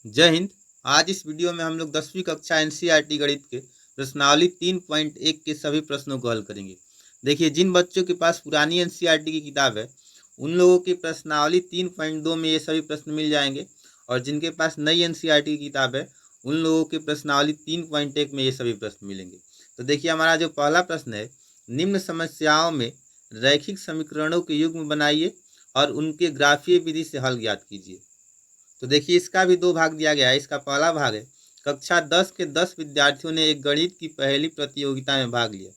जय हिंद। आज इस वीडियो में हम लोग 10वीं कक्षा एनसीईआरटी गणित के प्रश्नावली 3.1 के सभी प्रश्नों को हल करेंगे। देखिए, जिन बच्चों के पास पुरानी एनसीईआरटी की किताब है उन लोगों की प्रश्नावली 3.2 में ये सभी प्रश्न मिल जाएंगे, और जिनके पास नई एनसीईआरटी की किताब है उन लोगों की प्रश्नावली 3.1 में ये सभी प्रश्न मिलेंगे। तो देखिए, हमारा जो पहला प्रश्न है, निम्न समस्याओं में रैखिक समीकरणों के युग्म बनाइए और उनके ग्राफीय विधि से हल ज्ञात कीजिए। तो देखिए, इसका भी दो भाग दिया गया है। इसका पहला भाग है, कक्षा 10 के 10 विद्यार्थियों ने एक गणित की पहली प्रतियोगिता में भाग लिया।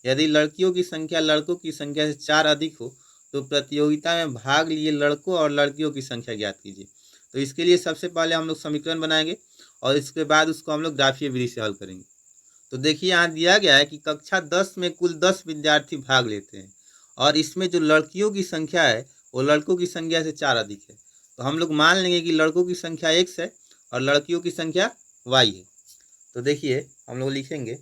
यदि लड़कियों की संख्या लड़कों की संख्या से 4 अधिक हो तो प्रतियोगिता में भाग लिए लड़कों और लड़कियों की संख्या ज्ञात कीजिए। तो इसके लिए सबसे पहले हम लोग समीकरण बनाएंगे और इसके बाद उसको हम लोग ग्राफीय विधि से हल करेंगे। तो देखिए, यहाँ दिया गया है कि कक्षा 10 में कुल 10 विद्यार्थी भाग लेते हैं और इसमें जो लड़कियों की संख्या है वो लड़कों की संख्या से 4 अधिक है। तो हम लोग मान लेंगे कि लड़कों की संख्या x है और लड़कियों की संख्या y है। तो देखिए, हम लोग लिखेंगे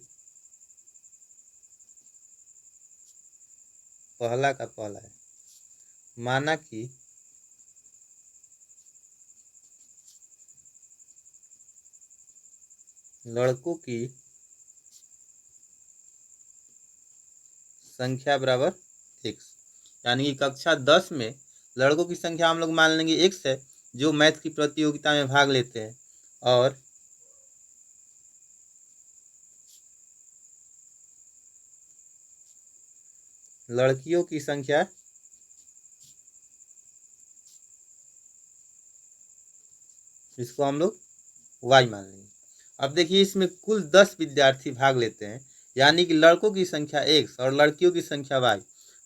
पहला का पहला है, माना कि लड़कों की संख्या बराबर x, यानी कि कक्षा 10 में लड़कों की संख्या हम लोग मान लेंगे x है जो मैथ की प्रतियोगिता में भाग लेते हैं, और लड़कियों की संख्या इसको हम लोग y मान लेंगे। अब देखिए, इसमें कुल 10 विद्यार्थी भाग लेते हैं, यानी कि लड़कों की संख्या x और लड़कियों की संख्या y,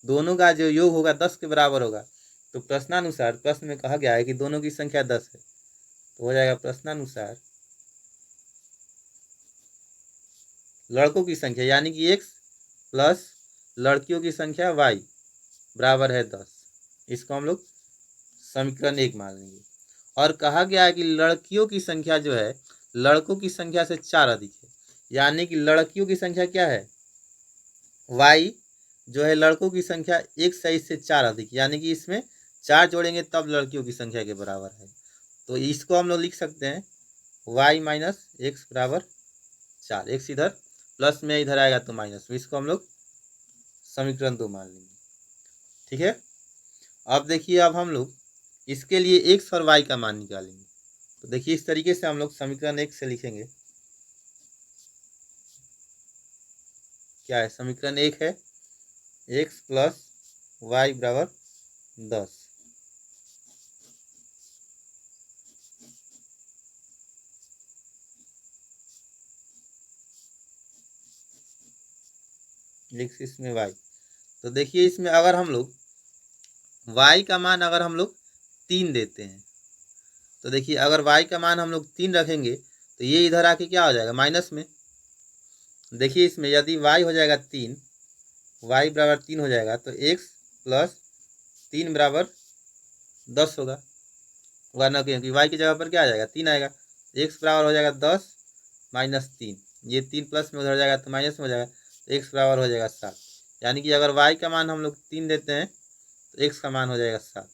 दोनों का जो योग होगा 10 के बराबर होगा। तो प्रश्नानुसार प्रश्न में कहा गया है कि दोनों की संख्या 10 है, तो हो जाएगा प्रश्नानुसार लड़कों की संख्या यानी कि x प्लस लड़कियों की संख्या y बराबर है 10। इसको हम लोग समीकरण 1 मान लेंगे। और कहा गया है कि लड़कियों की संख्या जो है लड़कों की संख्या से 4 अधिक है, यानी कि लड़कियों की संख्या क्या है, y जो है लड़कों की संख्या एक सही से 4 अधिक, यानी कि इसमें 4 जोड़ेंगे तब लड़कियों की संख्या के बराबर है। तो इसको हम लोग लिख सकते हैं y माइनस एक्स बराबर 4। एक्स इधर प्लस में इधर आएगा तो माइनस में, इसको हम लोग समीकरण 2 मान लेंगे। ठीक है। अब देखिए, अब हम लोग इसके लिए एक्स और वाई का मान निकालेंगे। तो देखिए, इस तरीके से हम लोग समीकरण 1 से लिखेंगे। क्या है, समीकरण 1 है एक्स प्लस वाई बराबर 10। एक्स इसमें वाई। तो देखिए, इसमें अगर हम लोग y का मान अगर हम लोग 3 देते हैं, तो देखिए अगर y का मान हम लोग 3 रखेंगे तो ये इधर आके क्या हो जाएगा, माइनस में। देखिए, इसमें यदि y हो जाएगा 3, y बराबर 3 हो जाएगा तो x प्लस 3 बराबर 10 होगा ना, क्योंकि y की जगह पर क्या आ जाएगा, 3 आएगा। x बराबर हो जाएगा 10 माइनस 3, ये 3 प्लस में उधर जाएगा तो माइनस में हो जाएगा, तो x बराबर हो जाएगा 7। यानी कि अगर y का मान हम लोग 3 देते हैं तो x का मान हो जाएगा 7।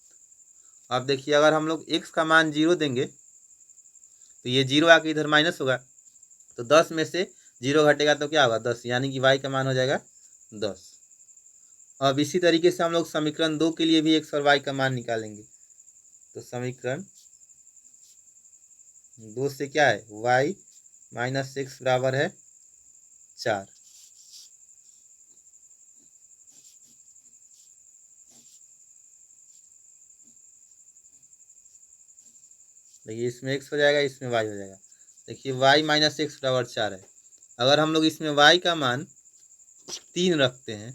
अब देखिए, अगर हम लोग x का मान 0 देंगे तो ये 0 आके इधर माइनस होगा, तो 10 में से 0 घटेगा तो क्या होगा, 10, यानी कि y का मान हो जाएगा 10। अब इसी तरीके से हम लोग समीकरण 2 के लिए भी x और y का मान निकालेंगे। तो समीकरण 2 से क्या है, y माइनस एक्स बराबर है 4। देखिए, इसमें x हो जाएगा, इसमें y हो जाएगा। देखिए, y माइनस एक्स बराबर 4 है। अगर हम लोग इसमें y का मान 3 रखते हैं,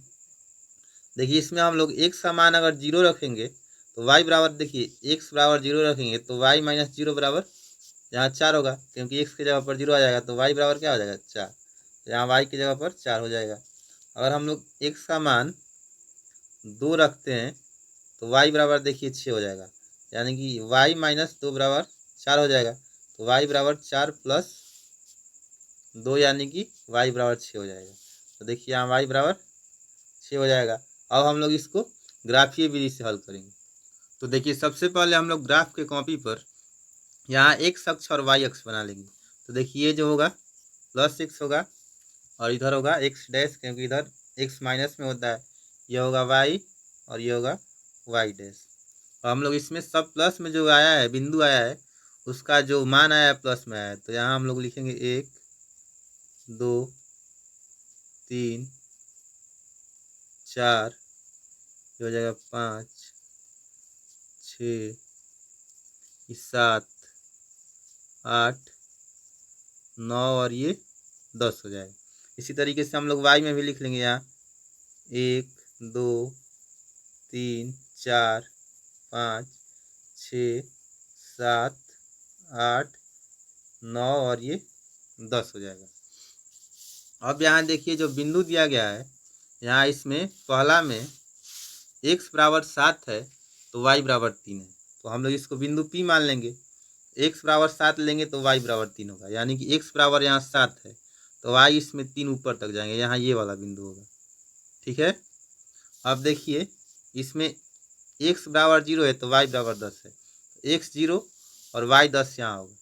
देखिए इसमें हम लोग x का मान अगर 0 रखेंगे तो y बराबर, देखिए x बराबर 0 रखेंगे तो y माइनस 0 बराबर यहाँ 4 होगा, क्योंकि x की जगह पर 0 आ जाएगा तो y बराबर क्या हो जाएगा, 4। तो यहाँ y की जगह पर 4 हो जाएगा। अगर हम लोग x का मान 2 रखते हैं तो y बराबर देखिए 6 हो जाएगा, यानी कि y माइनस 2 बराबर 4 हो जाएगा। तो y बराबर 4 प्लस 2, यानी कि y बराबर 6 हो जाएगा। तो देखिए यहाँ y बराबर 6 हो जाएगा। अब हम लोग इसको ग्राफीय विधि से हल करेंगे। तो देखिए, सबसे पहले हम लोग ग्राफ के कॉपी पर यहाँ एक्स अक्ष और वाई अक्ष बना लेंगे। तो देखिए ये जो होगा प्लस एक्स होगा और इधर होगा एक्स डैश, क्योंकि इधर एक्स माइनस में होता है। ये होगा वाई और ये होगा वाई डैश। और हम लोग इसमें सब प्लस में जो आया है, बिंदु आया है, उसका जो मान आया है प्लस में आया है। तो यहाँ हम लोग लिखेंगे 1 2 3 4, ये हो जाएगा 5 6 7 8 9 और ये 10 हो जाएगा। इसी तरीके से हम लोग वाई में भी लिख लेंगे। यहाँ 1 2 3 4 5 6 7 8 9 और ये 10 हो जाएगा। अब यहाँ देखिए जो बिंदु दिया गया है, यहाँ इसमें पहला में x बराबर 7 है तो y बराबर 3 है। तो हम लोग इसको बिंदु P मान लेंगे। x बराबर 7 लेंगे तो y बराबर 3 होगा, यानी कि x बराबर यहाँ 7 है तो y इसमें 3 ऊपर तक जाएंगे, यहाँ ये वाला बिंदु होगा। ठीक है। अब देखिए इसमें x बराबर 0 है तो y बराबर 10 है, तो x 0 और y 10 यहाँ होगा,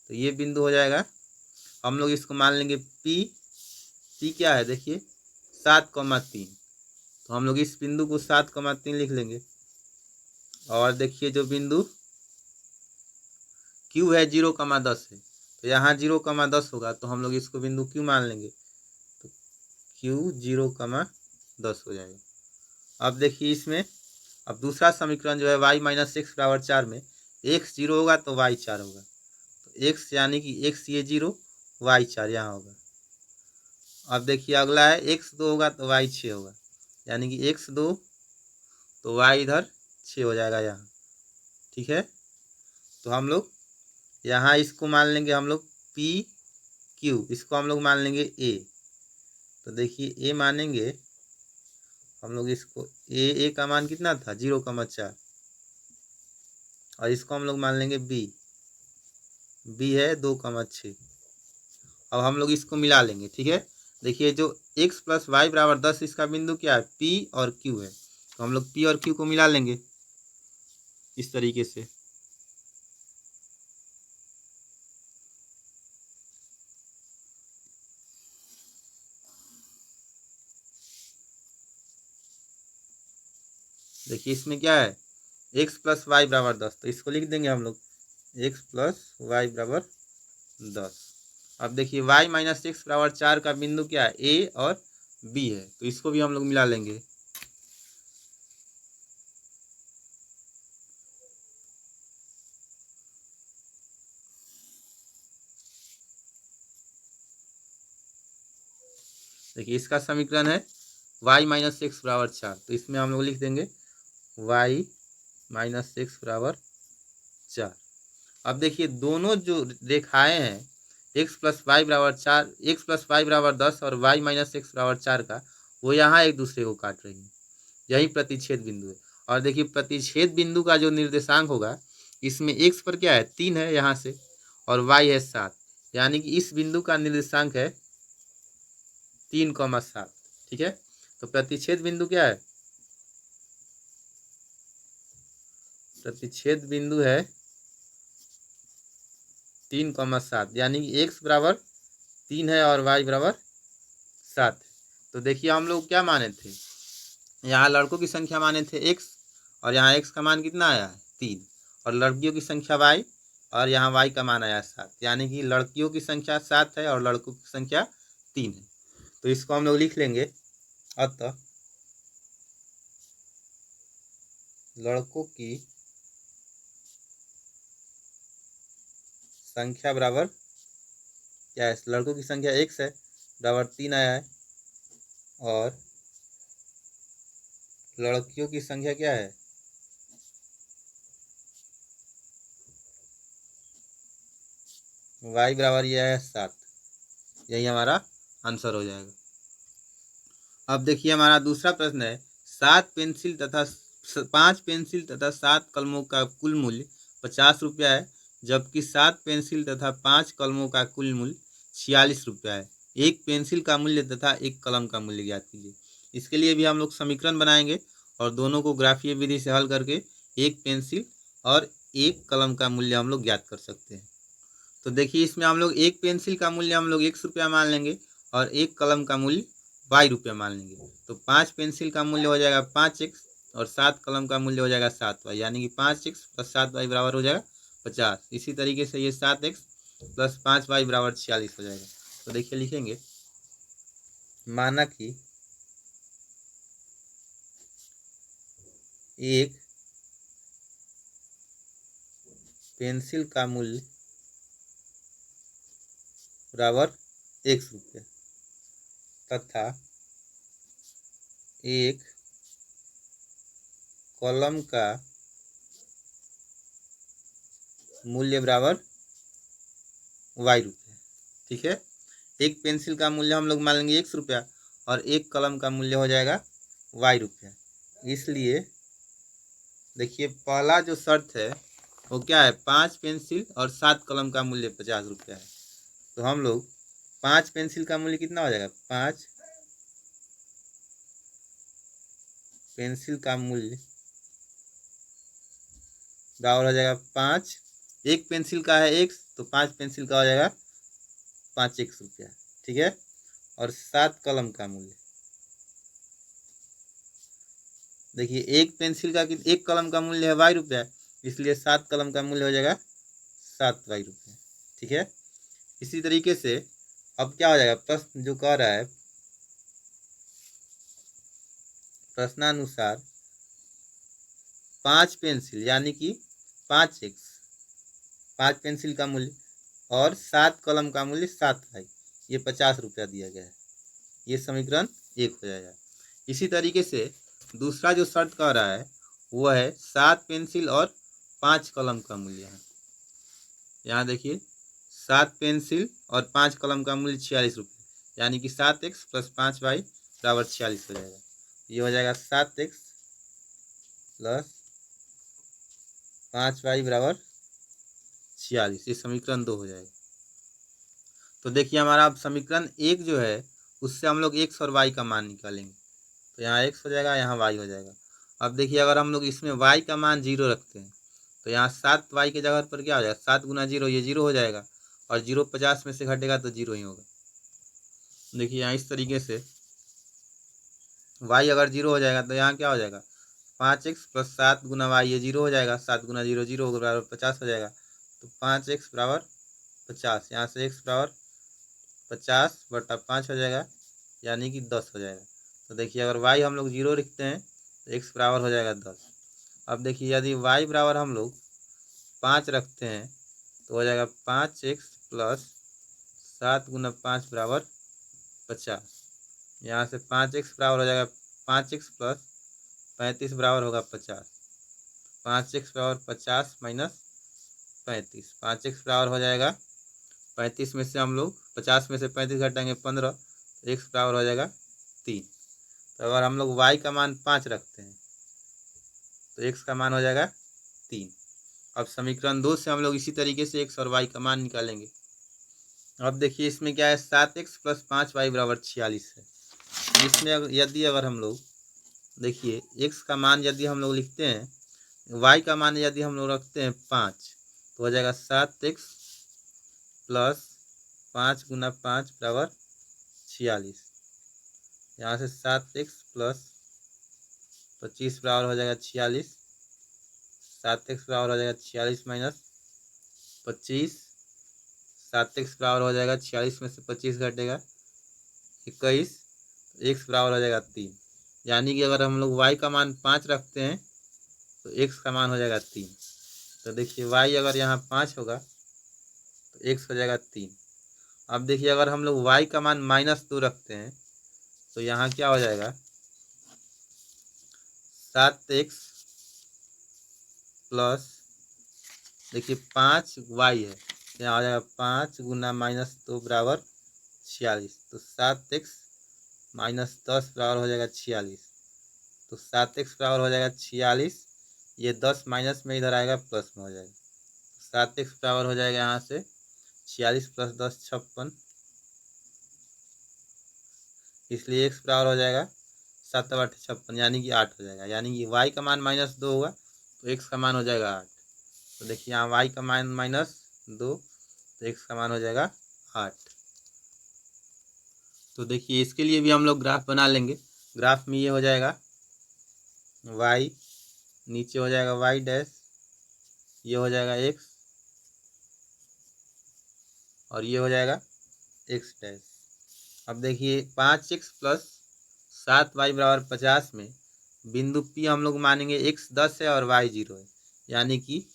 तो ये बिंदु हो जाएगा। हम लोग इसको मान लेंगे P क्या है देखिए 7,3, तो हम लोग इस बिंदु को 7,3 लिख लेंगे। और देखिए जो बिंदु Q है 0,10 है, तो यहाँ 0,10 होगा, तो हम लोग इसको बिंदु Q मान लेंगे, तो Q 0,10 हो जाएगा। अब देखिए इसमें अब दूसरा समीकरण जो है y माइनस एक्स बराबर 4 में x 0 होगा तो y 4 होगा, तो x यानी कि x ये 0 y 4 यहाँ होगा। अब देखिए अगला है x 2 होगा तो y 6 होगा, यानी कि x 2 तो y इधर 6 हो जाएगा यहाँ। ठीक है। तो हम लोग यहाँ इसको मान लेंगे हम लोग P Q, इसको हम लोग मान लेंगे A। तो देखिए A मानेंगे हम लोग इसको A का मान कितना था 0,4, और इसको हम लोग मान लेंगे B है 2,6। अब हम लोग इसको मिला लेंगे। ठीक है। देखिए जो x प्लस वाई बराबर 10 इसका बिंदु क्या है P और Q है, तो हम लोग P और Q को मिला लेंगे इस तरीके से। देखिए इसमें क्या है x प्लस वाई बराबर 10, तो इसको लिख देंगे हम लोग x प्लस वाई बराबर 10। अब देखिए y माइनस एक्स बराबर 4 का बिंदु क्या है A और B है, तो इसको भी हम लोग मिला लेंगे। देखिए इसका समीकरण है y माइनस एक्स बराबर 4, तो इसमें हम लोग लिख देंगे y माइनस एक्स बराबर 4। अब देखिए दोनों जो रेखाएं हैं x प्लस वाई बराबर 4, x प्लस वाई बराबर 10 और y माइनस एक्स बराबर 4 का, वो यहाँ एक दूसरे को काट रही है, यही प्रतिच्छेद बिंदु है। और देखिए प्रतिच्छेद बिंदु का जो निर्देशांक होगा, इसमें x पर क्या है 3 है यहाँ से और y है 7, यानी कि इस बिंदु का निर्देशांक है 3,7। ठीक है। तो प्रतिच्छेद बिंदु क्या है, प्रतिच्छेद बिंदु है 3,7, यानी कि x बराबर 3 है और y बराबर 7 है। तो देखिए हम लोग क्या माने थे, यहाँ लड़कों की संख्या माने थे x, और यहाँ x का मान कितना आया है 3, और लड़कियों की संख्या y, और यहाँ y का मान आया 7, यानी कि लड़कियों की संख्या 7 है और लड़कों की संख्या 3 है। तो इसको हम लोग लिख लेंगे, अतः लड़कों की संख्या बराबर क्या है, लड़कों की संख्या x है बराबर 3 आया है, और लड़कियों की संख्या क्या है y बराबर यह है 7। यही हमारा आंसर हो जाएगा। अब देखिए हमारा दूसरा प्रश्न है 5 पेंसिल तथा 7 कलमों का कुल मूल्य 50 रुपया है, जबकि 7 पेंसिल तथा 5 कलमों का कुल मूल्य 46 रुपया है। एक पेंसिल का मूल्य तथा एक कलम का मूल्य ज्ञात कीजिए। इसके लिए भी हम लोग समीकरण बनाएंगे और दोनों को ग्राफीय विधि से हल करके एक पेंसिल और एक कलम का मूल्य हम लोग ज्ञात कर सकते हैं। तो देखिए इसमें हम लोग एक पेंसिल का मूल्य हम लोग ₹1 मान लेंगे और एक कलम का मूल्य ₹Y मान लेंगे। तो 5 पेंसिल का मूल्य हो जाएगा 5x और 7 कलम का मूल्य हो जाएगा 7y, यानी कि 5x + 7y बराबर हो जाएगा 50। इसी तरीके से ये 7x + 5y बराबर 46 हो जाएगा। तो देखिए लिखेंगे, माना कि एक पेंसिल का मूल्य बराबर ₹1 तथा एक कलम का मूल्य बराबर ₹Y। ठीक है, एक पेंसिल का मूल्य हम लोग मान लेंगे ₹1 और एक कलम का मूल्य हो जाएगा ₹Y। इसलिए देखिए पहला जो शर्त है वो क्या है, 5 पेंसिल और 7 कलम का मूल्य ₹50 है। तो हम लोग 5 पेंसिल का मूल्य कितना हो जाएगा, 5 पेंसिल का मूल्य बराबर हो जाएगा 5, एक पेंसिल का है x तो 5 पेंसिल का हो जाएगा 5x। ठीक है, और 7 कलम का मूल्य, देखिए एक पेंसिल का एक कलम का मूल्य है ₹Y, इसलिए 7 कलम का मूल्य हो जाएगा 7Y। ठीक है, इसी तरीके से अब क्या हो जाएगा, प्रश्न जो कह रहा है, प्रश्नानुसार 5 पेंसिल यानी कि 5x, 5 पेंसिल का मूल्य और 7 कलम का मूल्य 7y, ये ₹50 दिया गया है। ये समीकरण 1 हो जाएगा। इसी तरीके से दूसरा जो शर्त कह रहा है वो है 7 पेंसिल और 5 कलम का मूल्य है। यहाँ देखिए 7 पेंसिल और 5 कलम का मूल्य ₹46, यानी कि 7x + 5y बराबर 46 हो जाएगा। ये हो जाएगा 7x + 5y बराबर 46, ये समीकरण 2 हो जाएगा। तो देखिए हमारा अब समीकरण 1 जो है उससे हम लोग x और y का मान निकालेंगे। तो यहाँ x हो जाएगा, यहाँ y हो जाएगा। अब देखिए अगर हम लोग इसमें y का मान 0 रखते हैं तो यहाँ 7y के जगह पर क्या हो जाएगा, 7 × 0 ये 0 हो जाएगा और 0 50 में से घटेगा तो 0 ही होगा। देखिए यहाँ इस तरीके से y अगर 0 हो जाएगा तो यहाँ क्या हो जाएगा, 5x + 7 × y, ये 0 हो जाएगा, 7 × 0 0 होगा बराबर 50 हो जाएगा। तो 5x बराबर 50, यहाँ से x बराबर 50/5 हो जाएगा, यानी कि 10 हो जाएगा। तो देखिए अगर y हम लोग 0 लिखते हैं तो x बराबर हो जाएगा 10। अब देखिए यदि y बराबर हम लोग 5 रखते हैं तो हो जाएगा 5x + 7 × 5 बराबर 50। यहाँ से 5x बराबर हो जाएगा 5x + 35 बराबर होगा 50। 5x बराबर 50 - 35, 5x बराबर हो जाएगा 35 में से हम लोग 50 में से 35 घटाएंगे 15, तो x बराबर हो जाएगा 3। तो अगर हम लोग y का मान 5 रखते हैं तो x का मान हो जाएगा 3। अब समीकरण 2 से हम लोग इसी तरीके से x और y का मान निकालेंगे। अब देखिए इसमें क्या है, 7x + 5y बराबर 46 है। इसमें यदि अगर हम लोग देखिए x का मान यदि हम लोग लिखते हैं, y का मान यदि हम लोग रखते हैं 5 तो हो जाएगा 7x + 5 × 5 बराबर 46। यहाँ से 7x + 25 बराबर हो जाएगा 46, 7x बराबर हो जाएगा 46 - 25, 7x बराबर हो जाएगा 46 में से 25 घटेगा 21, x बराबर हो जाएगा 3। यानी कि अगर हम लोग y का मान 5 रखते हैं तो x का मान हो जाएगा 3। तो देखिए y अगर यहाँ 5 होगा तो x हो जाएगा 3। अब देखिए अगर हम लोग y का मान -2 रखते हैं तो यहाँ क्या हो जाएगा, 7x प्लस देखिए 5y है, यहाँ हो जाएगा 5 × -2 बराबर 46। तो 7x - 10 बराबर हो जाएगा 46। तो 7x बराबर हो जाएगा 46, ये 10 माइनस में इधर आएगा प्लस में हो जाएगा। 7x बराबर हो जाएगा यहाँ से 46 + 10 56, इसलिए x बराबर हो जाएगा 7 × 8 = 56, यानी कि 8 हो जाएगा। यानी कि y का मान -2 होगा तो x का मान हो जाएगा 8। तो देखिए यहाँ y का मान -2, तो x का मान हो जाएगा 8। तो देखिए इसके लिए भी हम लोग ग्राफ बना लेंगे। ग्राफ में ये हो जाएगा y, नीचे हो जाएगा y डैश, ये हो जाएगा x और ये हो जाएगा x डैश। अब देखिए 5x प्लस 7y बराबर 50 में बिंदु P हम लोग मानेंगे x 10 है और y 0 है, यानी कि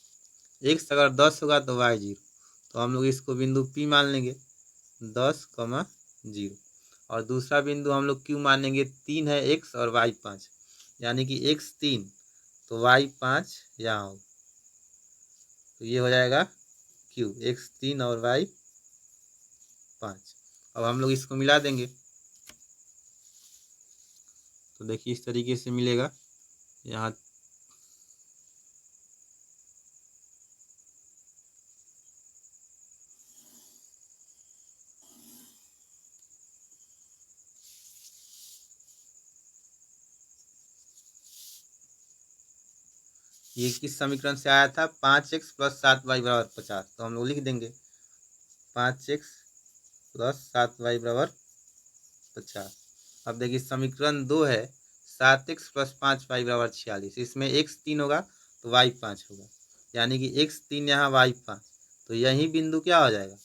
x अगर 10 होगा तो y 0, तो हम लोग इसको बिंदु P मान लेंगे 10,0। और दूसरा बिंदु हम लोग Q मानेंगे 3 है x और y 5, यानी कि x 3 तो y 5 यहाँ हो, तो ये हो जाएगा Q, x 3 और y 5। अब हम लोग इसको मिला देंगे तो देखिए इस तरीके से मिलेगा। यहाँ ये किस समीकरण से आया था, 5x प्लस 7y बराबर 50, तो हम लोग लिख देंगे 5x प्लस 7y बराबर 50। अब देखिए समीकरण 2 है 7x प्लस 5y बराबर 46, इसमें x 3 होगा तो y 5 होगा, यानी कि x 3 यहाँ y 5, तो यही बिंदु क्या हो जाएगा,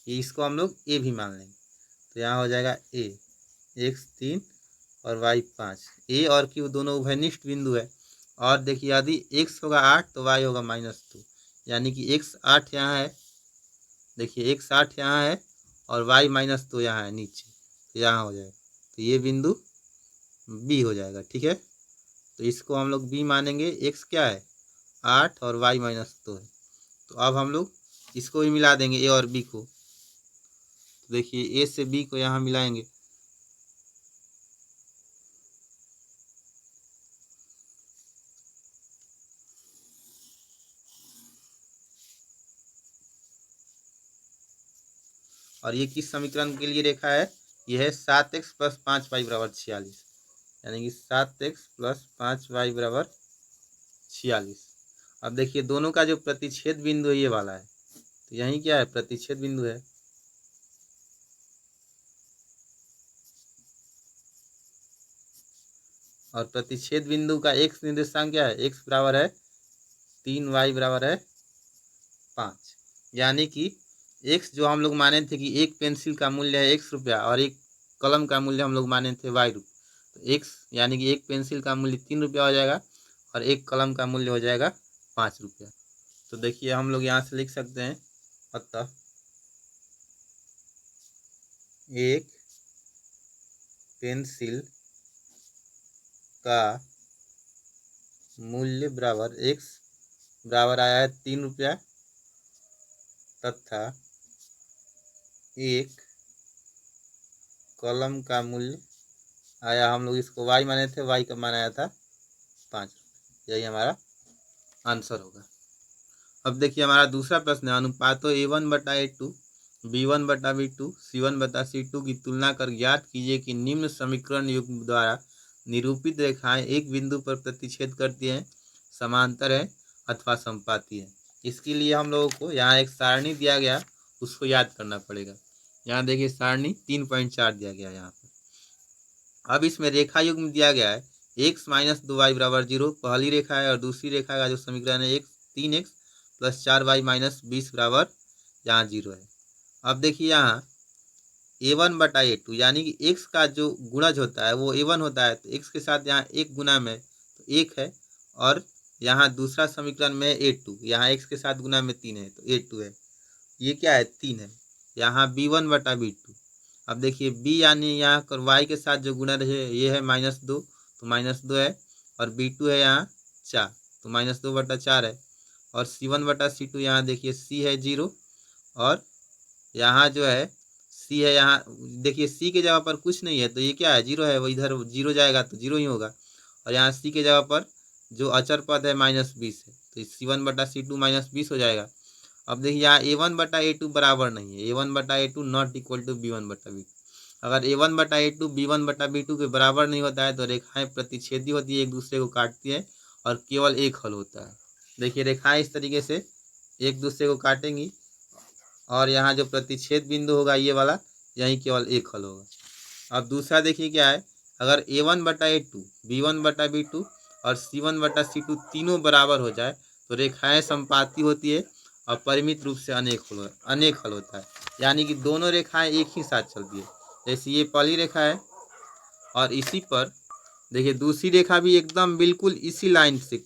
ये इसको हम लोग a भी मान लेंगे, तो यहाँ हो जाएगा a, x 3 और y 5। a और q दोनों उभयनिष्ठ बिंदु है। और देखिए यदि x होगा 8 तो y होगा -2, यानी कि x 8 यहाँ है, देखिए x 8 यहाँ है और y -2 यहाँ है नीचे, तो यहाँ हो जाएगा, तो ये बिंदु B हो जाएगा। ठीक है, तो इसको हम लोग B मानेंगे, x क्या है 8 और y -2 है। तो अब हम लोग इसको भी मिला देंगे A और B को, तो देखिए A से B को यहाँ मिलाएंगे, और ये किस समीकरण के लिए रेखा है, यह है 7x प्लस 5y बराबर 46, यानी कि 7x प्लस 5y बराबर 46। अब देखिए दोनों का जो प्रतिच्छेद बिंदु है ये वाला है, तो यही क्या है प्रतिच्छेद बिंदु है। और प्रतिच्छेद बिंदु का x निर्देशांक क्या है, x बराबर है 3, y बराबर है 5, यानी कि x जो हम लोग माने थे कि एक पेंसिल का मूल्य है ₹1 और एक कलम का मूल्य हम लोग माने थे y रुपये, तो x यानी कि एक पेंसिल का मूल्य ₹3 हो जाएगा और एक कलम का मूल्य हो जाएगा ₹5। तो देखिए हम लोग यहाँ से लिख सकते हैं, अतः एक पेंसिल का मूल्य बराबर x बराबर आया है ₹3 तथा एक कलम का मूल्य आया, हम लोग इसको y माने थे, y का मान आया था ₹5। यही हमारा आंसर होगा। अब देखिए हमारा दूसरा प्रश्न है, अनुपातों A1/A2 B1/B2 C1/C2 की तुलना कर ज्ञात कीजिए कि निम्न समीकरण युग्म द्वारा निरूपित रेखाएं एक बिंदु पर प्रतिच्छेद करती हैं, समांतर है अथवा समपाती है। इसके लिए हम लोगों को यहाँ एक सारणी दिया गया, उसको याद करना पड़ेगा। यहाँ देखिए सारणी 3.4 दिया गया यहाँ पर। अब इसमें रेखा युग्म दिया गया है x - 2y बराबर 0 पहली रेखा है, और दूसरी रेखा का जो समीकरण है 3x प्लस 4y - 20 बराबर यहाँ 0 है। अब देखिए यहाँ A1/A2 यानी कि x का जो गुणज होता है वो A1 होता है, तो x के साथ यहाँ एक गुना में तो 1 है, और यहाँ दूसरा समीकरण में A2, यहाँ x के साथ गुना में 3 है तो A2 है, ये क्या है 3 है। यहाँ B1/B2, अब देखिए B यानी यहाँ कर y के साथ जो गुणज है ये है -2 तो -2 है, और B2 है यहाँ 4 तो -2/4 है, और C1/C2 यहाँ देखिए C है 0, और यहाँ जो है C है, यहाँ देखिए C के जगह पर कुछ नहीं है तो ये क्या है 0 है, वो इधर 0 जाएगा तो 0 ही होगा, और यहाँ C के जगह पर जो अचर पद है -20 है तो C1/C2 -20 हो जाएगा। अब देखिए यहाँ A1/A2 बराबर नहीं है, A1/A2 not equal to B1/B2। अगर A1/A2 B1/B2 के बराबर नहीं होता है तो रेखाएं प्रतिच्छेदी होती है, एक दूसरे को काटती है और केवल एक हल होता है। देखिए रेखाएं इस तरीके से एक दूसरे को काटेंगी और यहाँ जो प्रतिच्छेद बिंदु होगा ये वाला, यहीं केवल एक हल होगा। अब दूसरा देखिए क्या है, अगर A1/A2, B1/B2 और C1/C2 तीनों बराबर हो जाए तो रेखाएं समपाती होती है और परिमित रूप से अनेक हल होता है, यानी कि दोनों रेखाएं एक ही साथ चलती है। जैसे ये पहली रेखा है और इसी पर देखिए दूसरी रेखा भी एकदम बिल्कुल इसी लाइन से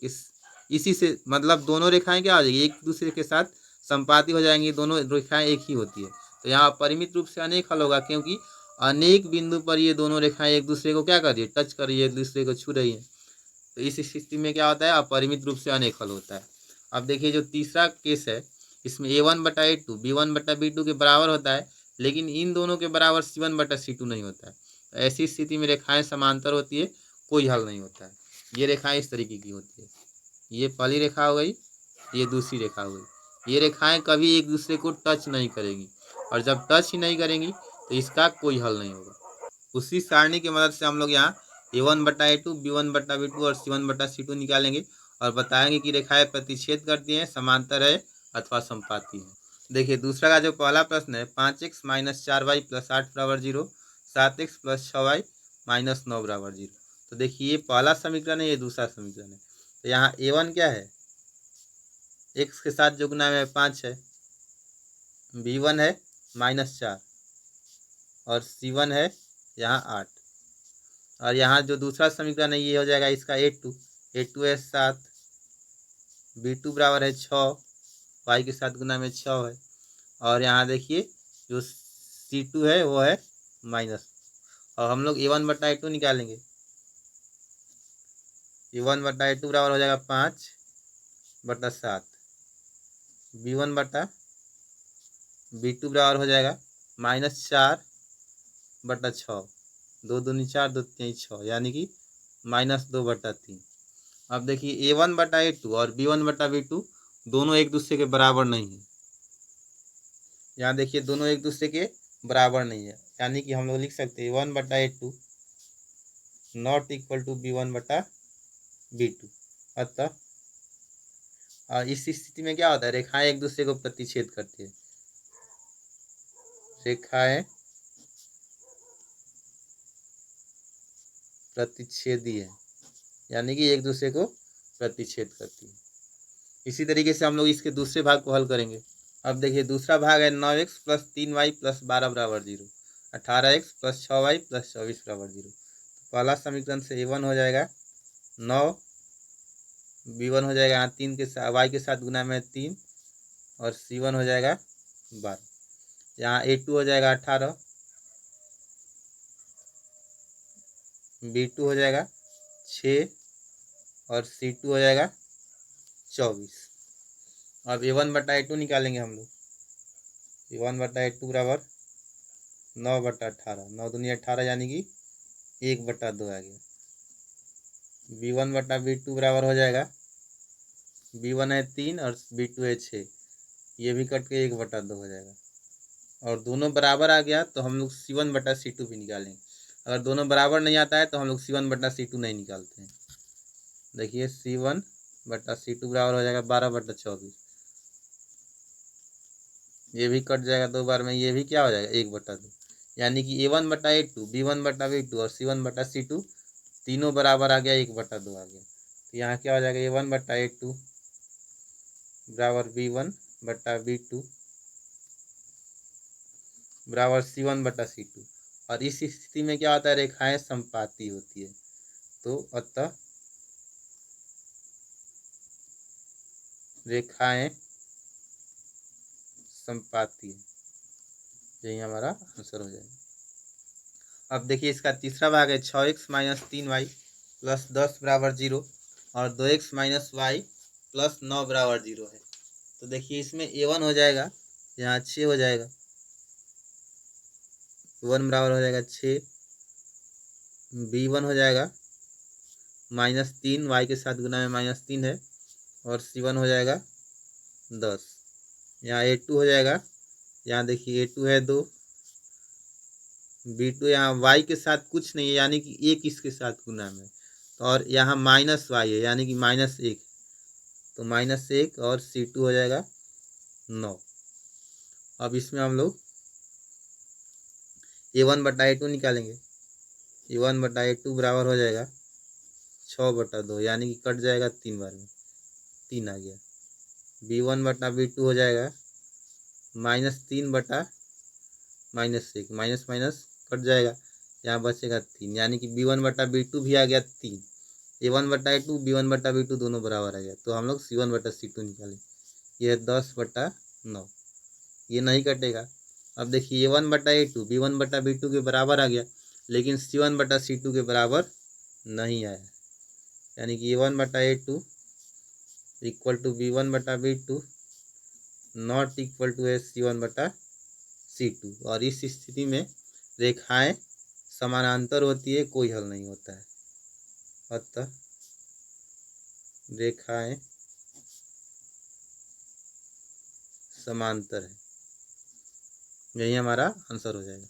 इसी से, मतलब दोनों रेखाएं क्या हो जाएगी, एक दूसरे के साथ संपाती हो जाएंगी, दोनों रेखाएं एक ही होती है। तो यहाँ परिमित रूप से अनेक हल होगा, क्योंकि अनेक बिंदु पर ये दोनों रेखाएं एक दूसरे को क्या कर रही है, टच कर रही है, एक दूसरे को छू रही है। तो इस स्थिति में क्या होता है, अपरिमित रूप से अनेक हल होता है। अब देखिए जो तीसरा केस है, इसमें A1/A2 B1/B2 के बराबर होता है, लेकिन इन दोनों के बराबर C1/C2 नहीं होता है। तो ऐसी स्थिति में रेखाएं समांतर होती है, कोई हल नहीं होता है। ये रेखाएं इस तरीके की होती है, ये पहली रेखा हो गई, ये दूसरी रेखा हो गई। ये रेखाएं कभी एक दूसरे को टच नहीं करेंगी, और जब टच ही नहीं करेंगी तो इसका कोई हल नहीं होगा। उसी सारणी की मदद से हम लोग यहाँ A1/A2 B1/B2 और C1/C2 निकालेंगे और बताएंगे कि रेखाएं प्रतिच्छेद करती हैं, समांतर है अथवा समपाती है। देखिए दूसरा का जो पहला प्रश्न है, 5x - 4y + 8 = 0, 7x + 6y - 9 = 0। तो देखिए ये पहला समीकरण है, ये दूसरा समीकरण है। तो यहाँ A1 क्या है, x के साथ जो गुना में 5 है, B1 है -4 और C1 है यहाँ 8। और यहाँ जो दूसरा समीकरण है ये हो जाएगा इसका A2 है 7, B2 बराबर है 6, y के साथ गुना में 6 है। और यहाँ देखिए जो C2 है वो है माइनस, और हम लोग A1/A2 निकालेंगे। A1/A2 बराबर हो जाएगा 5/7, B1/B2 बराबर हो जाएगा -4/6, 2 दूनी 4, 2 3 6, यानी कि -2/3। अब देखिए A1/A2 और B1/B2 दोनों एक दूसरे के बराबर नहीं है। यहाँ देखिए दोनों एक दूसरे के बराबर नहीं है, यानी कि हम लोग लिख सकते हैं A1/A2 not equal to B1/B2। अतः इस स्थिति में क्या होता है, रेखाएं एक दूसरे को प्रतिच्छेद करती है, रेखाएं प्रतिच्छेदी है, यानी कि एक दूसरे को प्रतिच्छेद करती है। इसी तरीके से हम लोग इसके दूसरे भाग को हल करेंगे। अब देखिए दूसरा भाग है 9x + 3y + 12 = 0, 18x + 6y + 24 = 0। पहला समीकरण से A1 हो जाएगा 9, B1 हो जाएगा यहाँ 3 के साथ y के साथ गुना में 3, और C1 हो जाएगा 12। यहाँ A2 हो जाएगा 18, B2 हो जाएगा 6 और C2 हो जाएगा 24। अब A1/A2 निकालेंगे हम लोग। A1/A2 बराबर 9/18, 9 दूनी 18 यानी कि 1/2 आ गया। B1/B2 बराबर हो जाएगा, B1 है 3 और B2 है 6, ये भी कट के 1/2 हो जाएगा। और दोनों बराबर आ गया तो हम लोग C1/C2 भी निकालेंगे। अगर दोनों बराबर नहीं आता है तो हम लोग C1/C2 नहीं निकालते हैं। देखिए C1/C2 बराबर हो जाएगा 12/24, ये भी कट जाएगा 2 बार में, ये भी क्या हो जाएगा 1/2, यानी कि A1/A2 B1/B2 और C1/C2 तीनों बराबर आ गया, 1/2 आ गया। तो यहाँ क्या हो जाएगा, A1/A2 बराबर B1/B2 बराबर C1/C2। और इस स्थिति में क्या होता है, रेखाएं समपाती होती है। तो अतः रेखाएं समपाती है, यही हमारा आंसर हो जाएगा। अब देखिए इसका तीसरा भाग है 6x - 3y + 10 = 0 और 2x - y + 9 = 0 है। तो देखिए इसमें A1 हो जाएगा, यहाँ 6 हो जाएगा, 1 बराबर हो जाएगा 6, B1 हो जाएगा -3, y के साथ गुना में -3 है, और C1 हो जाएगा 10। यहाँ A2 हो जाएगा, यहाँ देखिए A2 है 2, B2 यहाँ y के साथ कुछ नहीं है, यानी कि 1 इसके साथ गुना में, और यहाँ -y है, यानी कि -1, तो -1 और C2 हो जाएगा 9। अब इसमें हम लोग A1/A2 निकालेंगे। A1/A2 बराबर हो जाएगा 6/2, यानी कि कट जाएगा 3 बार में, 3 आ गया। B1/B2 हो जाएगा -3/-1, माइनस माइनस कट जाएगा, यहाँ बचेगा 3, यानी कि B1/B2 भी आ गया 3। A1/A2 B1/B2 दोनों बराबर आ गया, तो हम लोग C1/C2 निकालें। ये 10/9, ये नहीं कटेगा। अब देखिए A1/A2 B1/B2 के बराबर आ गया, लेकिन C1/C2 के बराबर नहीं आया, यानी कि A1/A2 equal to B1/B2 not equal to C1/C2। और इस स्थिति में रेखाएं समानांतर होती है, कोई हल नहीं होता है। अतः रेखाएं समांतर है, यही हमारा आंसर हो जाएगा।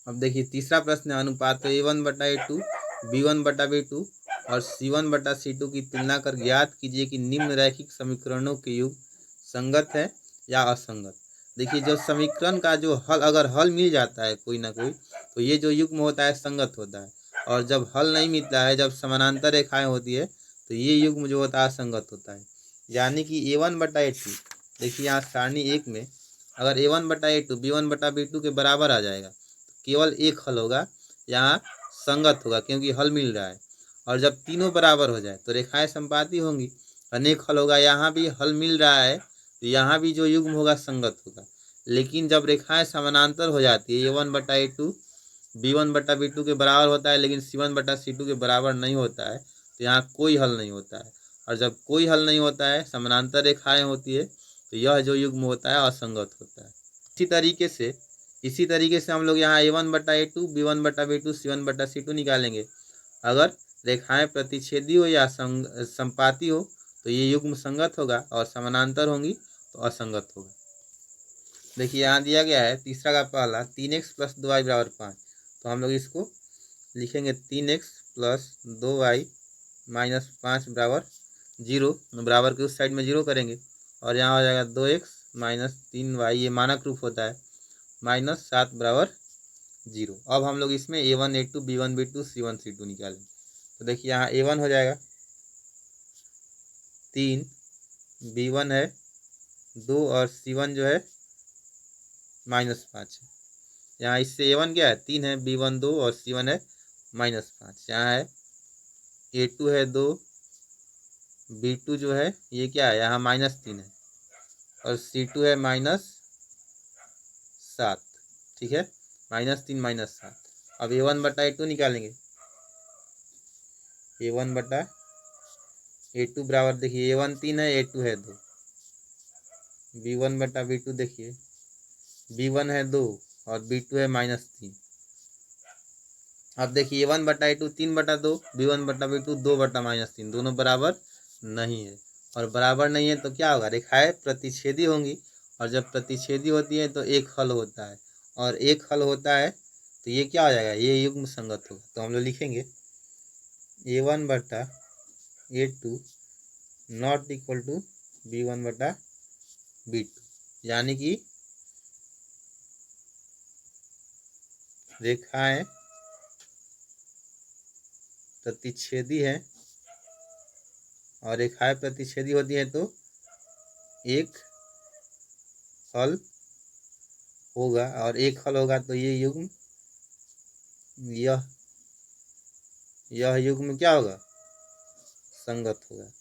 अब देखिए तीसरा प्रश्न है, अनुपात A1/A2 B1/B2 और C1/C2 की तुलना कर ज्ञात कीजिए कि निम्न रैखिक समीकरणों के युग संगत है या असंगत। देखिए जो समीकरण का जो हल, अगर हल मिल जाता है कोई ना कोई, तो ये जो युग्म होता है संगत होता है, और जब हल नहीं मिलता है, जब समानांतर रेखाएं होती है, तो ये युग्म जो होता है असंगत होता है। यानी कि A1/A2, देखिए यहाँ सारणी 1 में अगर A1/A2 B1/B2 के बराबर आ जाएगा, तो केवल एक हल होगा, यहाँ संगत होगा क्योंकि हल मिल रहा है। और जब तीनों बराबर हो जाए तो रेखाएं संपाती होंगी, अनेक हल होगा, यहाँ भी हल मिल रहा है, तो यहाँ भी जो युग्म होगा संगत होगा। लेकिन जब रेखाएं समानांतर हो जाती है, A1/A2 B1/B2 के बराबर होता है, लेकिन C1/C2 के बराबर नहीं होता है, तो यहाँ कोई हल नहीं होता है। और जब कोई हल नहीं होता है, समानांतर रेखाएं होती है, तो यह जो युग्म होता है असंगत होता है। इसी तरीके से हम लोग यहाँ A1/A2 B1/B2 C1/C2 निकालेंगे। अगर रेखाएं प्रतिच्छेदी हो या संपाती हो, तो ये युग्म संगत होगा, और समानांतर होंगी तो असंगत होगा। देखिए यहाँ दिया गया है तीसरा का पहला 3x + 2y = 5, तो हम लोग इसको लिखेंगे 3x + 2y - 5 = 0, बराबर के उस साइड में 0 करेंगे, और यहाँ हो जाएगा 2x - 3y, ये मानक रूप होता है, -7 = 0। अब हम लोग इसमें A1 A2 B1 B2 C1 C2 निकालेंगे। तो देखिए यहाँ A1 हो जाएगा 3, B1 है 2, और C1 जो है -5 है। यहाँ इससे A1 क्या है 3 है, B1 2 और C1 है -5। यहाँ है A2 है 2, B2 जो है ये क्या है यहाँ -3 है, और C2 है -7। ठीक है, -3 -7। अब A1/A2 निकालेंगे। A1/A2 बराबर, देखिए A1 3 है, A2 है 2, B1/B2 देखिए B1 है 2 और B2 है -3। अब देखिए A1/A2 3/2, B1/B2 2/-3, दोनों बराबर नहीं है। और बराबर नहीं है तो क्या होगा, रेखाएं प्रतिच्छेदी होंगी, और जब प्रतिच्छेदी होती है तो एक हल होता है, और एक हल होता है तो ये क्या हो जाएगा, ये युग्म संगत होगा। तो हम लोग लिखेंगे A1/A2 not equal to B1/B2, यानी कि रेखाएं प्रतिच्छेदी है, और रेखाएं प्रतिच्छेदी होती है तो एक हल होगा, और एक हल होगा तो ये युग्म, यह युग्म क्या होगा, संगत होगा।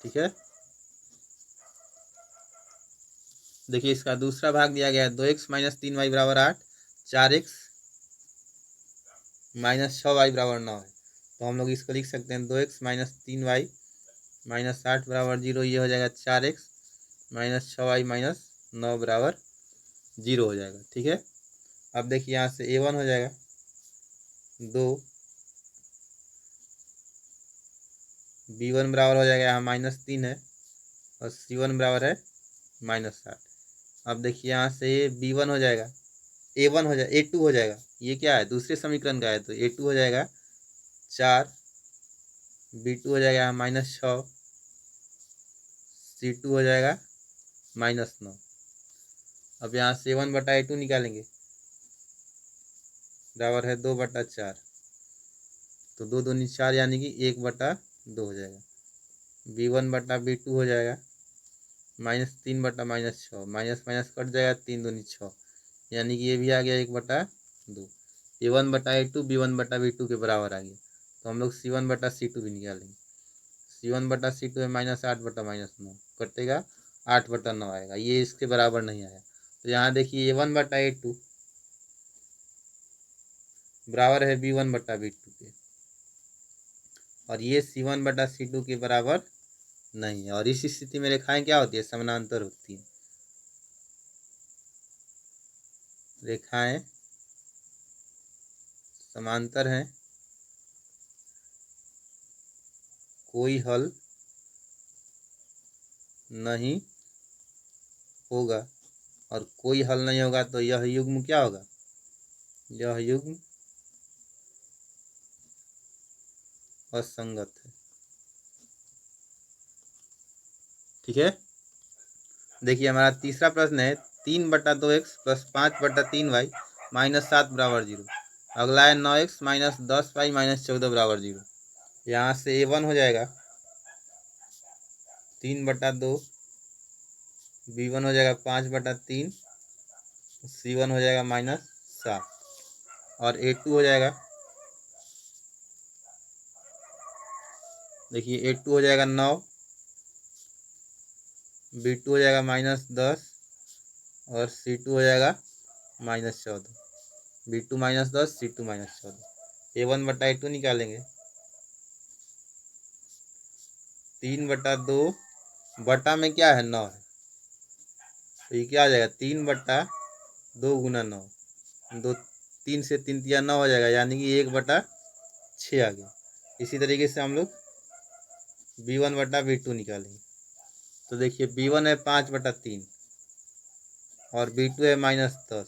ठीक है, देखिए इसका दूसरा भाग दिया गया है 2x - 3y = 8, 4x - 6y = 9 है। तो हम लोग इसको लिख सकते हैं 2x - 3y - 8 = 0, ये हो जाएगा 4x - 6y - 9 = 0 हो जाएगा। ठीक है, अब देखिए यहाँ से A1 हो जाएगा 2, B1 बराबर हो जाएगा यहाँ -3 है, और C1 बराबर है -8। अब देखिए यहाँ से B1 हो जाएगा, A1 हो जाएगा, A2 हो जाएगा, ये क्या है दूसरे समीकरण का है, तो A2 हो जाएगा 4, B2 हो जाएगा -6, C2 हो जाएगा -9। अब यहाँ से A1/A2 निकालेंगे, बराबर है 2/4। तो 2 दूनी 4 यानी कि 1/2 हो जाएगा। B1/B2 हो जाएगा -3/-6। माइनस माइनस कट जाएगा, 3 दूनी 6 यानी कि ये भी आ गया 1/2। A1/A2 B1/B2 के बराबर आ गया। तो हम लोग C1/C2 भी निकालेंगे। C1/C2 है -8/-9, कटेगा 8/9 आएगा, ये इसके बराबर नहीं आया। तो यहाँ देखिए A1/A2 बराबर है B1/B2 के, और ये C1/C2 के बराबर नहीं है। और इस स्थिति में रेखाएं क्या होती है? समानांतर होती है। रेखाएं समांतर हैं, कोई हल नहीं होगा, और कोई हल नहीं होगा तो यह युग्म क्या होगा? यह युग्म असंगत है। ठीक है, देखिए हमारा तीसरा प्रश्न है 3/2x + 5/3y -7 = 0। अगला है 9x - 10y - 14 = 0। यहाँ से A1 हो जाएगा 3/2, B1 हो जाएगा 5/3, C1 हो जाएगा -7, और A2 हो जाएगा, देखिए A2 हो जाएगा 9, B2 हो जाएगा -10, और C2 हो जाएगा -14। B2 -10, C2 -14। A1/A2 निकालेंगे, 3/2 बटा में क्या है? 9 है, तो ये क्या आ जाएगा? 3/2 गुना 9, 2 3 से 3 तिया 9 हो जाएगा, यानी कि 1/6 आ गया। इसी तरीके से हम लोग B1/B2 निकालेंगे। तो देखिए B1 है 5/3 और B2 है -10।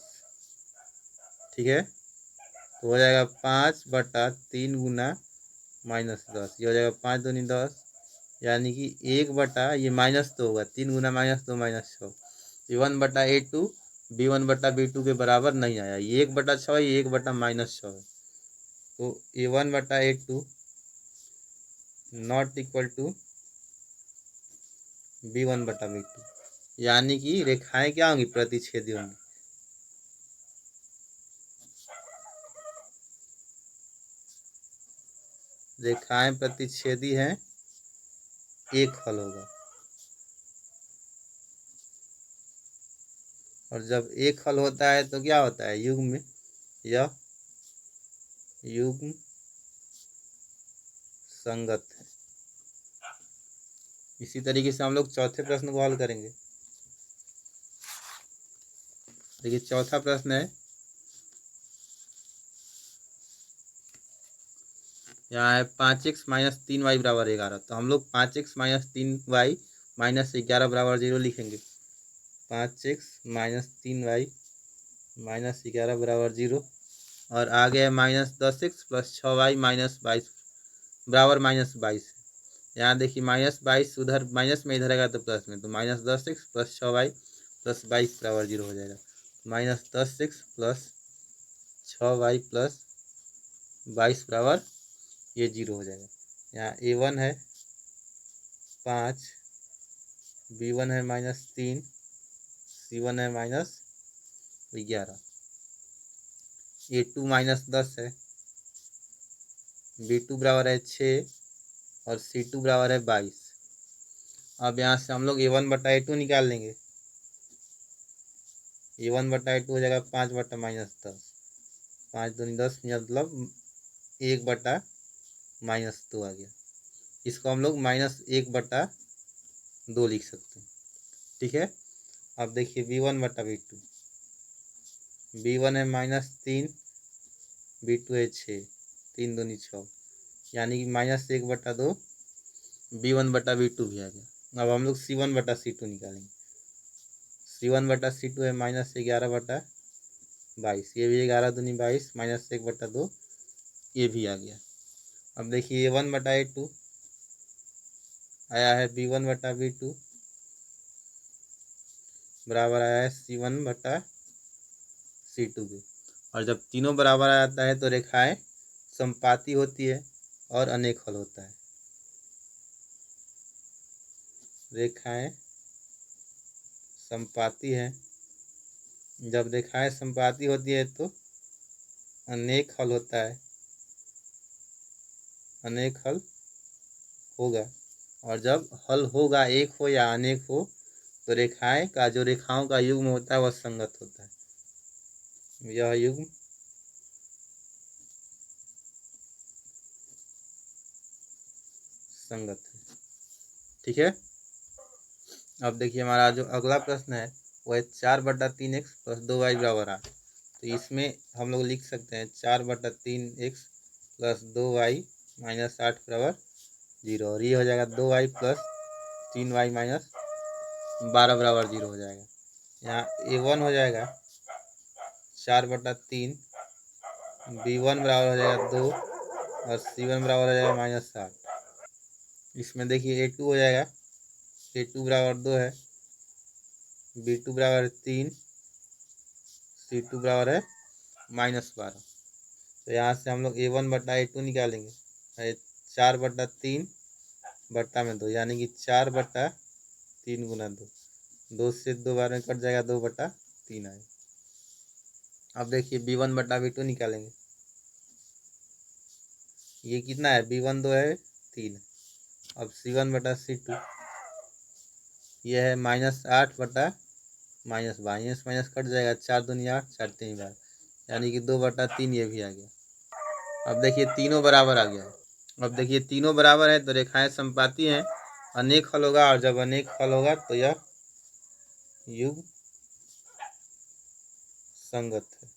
ठीक है, तो हो जाएगा 5/3 गुना -10, ये हो जाएगा 5 दूनी 10, यानी कि 1 ये माइनस तो होगा, 3 गुना -2 -6। A1/A2 B1/B2 के बराबर नहीं आया, ये 1/6 ये 1/-6 है। तो A1/A2 not equal to B1/B2, यानी कि रेखाएं क्या होंगी? प्रतिच्छेदी होंगी। रेखाएं प्रतिच्छेदी हैं, एक हल होगा। और जब एक हल होता है तो क्या होता है? युग्म, यह युग्म संगत है। इसी तरीके से हम लोग चौथे प्रश्न को हल करेंगे। देखिए चौथा प्रश्न है, यहाँ है 5x - 3y = 11। तो हम लोग 5x - 3y - 11 = 0 लिखेंगे। 5x - 3y - 11 = 0, और आगे है -10x + 6y - 22 बराबर -22। यहाँ देखिए -22 उधर माइनस में, इधर आएगा तो प्लस में, तो -10x + 6y + 22 = 0 हो जाएगा। -10x + 6y + 22 बराबर ये 0 हो जाएगा। यहाँ A1 है 5, B1 है -3, C1 है -11, A2 -10 है, B2 बराबर है 6, और C2 बराबर है 22। अब यहाँ से हम लोग A1/A2 निकाल लेंगे। A1/A2 हो जाएगा 5/-10, 5 दूनी 10, मतलब 1/-2 आ गया। इसको हम लोग -1/2 लिख सकते हैं। ठीक है, अब देखिए B1/B2, B1 है -3, B2 है 6, 3 दूनी 6, यानी कि -1/2 B1/B2 भी आ गया। अब हम लोग C1/C2 निकालेंगे। C1/C2 है -11/22, ये भी 11 दूनी 22, -1/2 ये भी आ गया। अब देखिए A1/A2 आया है B1/B2, बराबर आया है C1/C2 के। और जब तीनों बराबर आ जाता है तो रेखाएं समपाती होती है और अनेक हल होता है। रेखाएं समपाती है, जब रेखाएं समपाती होती है तो अनेक हल होता है, अनेक हल होगा। और जब हल होगा, एक हो या अनेक हो, तो रेखाएं का जो रेखाओं का युग्म होता है वह संगत होता है। यह युग्म संगत है। ठीक है। अब देखिए हमारा जो अगला प्रश्न है वह 4/3x + 2y बराबर 8। तो इसमें हम लोग लिख सकते हैं 4/3x + 2y - 8 बराबर 0। और ये हो जाएगा 2y + 3y - 12 बराबर 0 हो जाएगा। यहाँ a1 हो जाएगा 4/3, b1 बराबर हो जाएगा 2 और c1 बराबर हो जाएगा -8। इसमें देखिए a2 हो जाएगा, a2 बराबर 2 है, b2 बराबर 3, c2 बराबर है -12। तो यहाँ से हम लोग a1/a2 निकालेंगे। 4/3 बट्टा में 2, यानी कि 4/3 गुना 2, 2 से 2 बार में कट जाएगा, 2/3 आएगा। अब देखिए b1/b2 निकालेंगे। ये कितना है, b1 2 है, 3। अब c1/c2 ये है -8 माइनस माइनस माइनस कट जाएगा, 4 दूनी 8, 4 3 12, यानी कि 2/3 ये भी आ गया। अब देखिए तीनों बराबर आ गया है। अब देखिए तीनों बराबर है तो रेखाएं समपाती हैं, अनेक हल होगा। और जब अनेक हल होगा तो यह युग्म संगत है।